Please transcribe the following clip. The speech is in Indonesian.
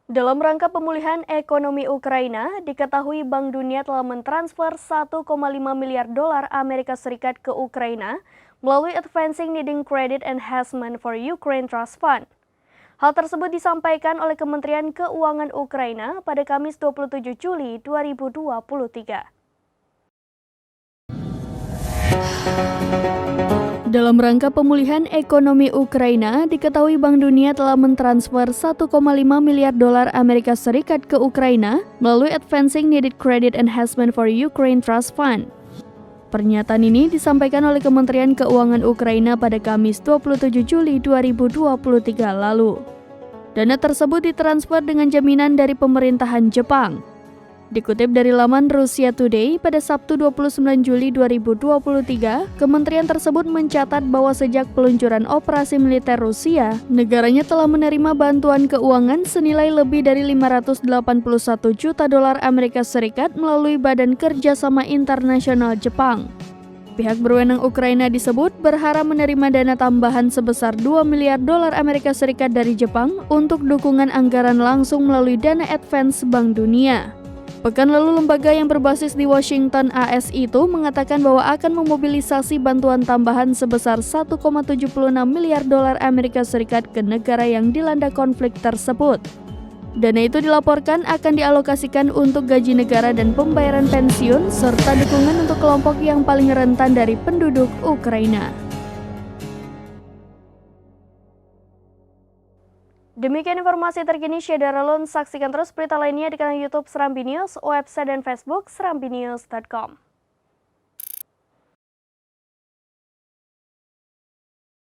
Dalam rangka pemulihan ekonomi Ukraina, diketahui Bank Dunia telah mentransfer 1,5 miliar dolar Amerika Serikat ke Ukraina melalui Advancing Needing Credit Enhancement for Ukraine Trust Fund. Hal tersebut disampaikan oleh Kementerian Keuangan Ukraina pada Kamis 27 Juli 2023. Dalam rangka pemulihan ekonomi Ukraina, diketahui Bank Dunia telah mentransfer 1,5 miliar dolar Amerika Serikat ke Ukraina melalui Advancing Needed Credit Enhancement for Ukraine Trust Fund. Pernyataan ini disampaikan oleh Kementerian Keuangan Ukraina pada Kamis 27 Juli 2023 lalu. Dana tersebut ditransfer dengan jaminan dari pemerintahan Jepang. Dikutip dari laman Russia Today, pada Sabtu 29 Juli 2023, kementerian tersebut mencatat bahwa sejak peluncuran operasi militer Rusia, negaranya telah menerima bantuan keuangan senilai lebih dari 581 juta dolar Amerika Serikat melalui Badan Kerjasama Internasional Jepang. Pihak berwenang Ukraina disebut berharap menerima dana tambahan sebesar 2 miliar dolar Amerika Serikat dari Jepang untuk dukungan anggaran langsung melalui dana advance Bank Dunia. Pekan lalu, lembaga yang berbasis di Washington AS itu mengatakan bahwa akan memobilisasi bantuan tambahan sebesar 1,76 miliar dolar Amerika Serikat ke negara yang dilanda konflik tersebut. Dana itu dilaporkan akan dialokasikan untuk gaji negara dan pembayaran pensiun, serta dukungan untuk kelompok yang paling rentan dari penduduk Ukraina. Demikian informasi terkini Syedara Lun. Saksikan terus berita lainnya di kanal YouTube Serambi News, website dan Facebook serambinews.com.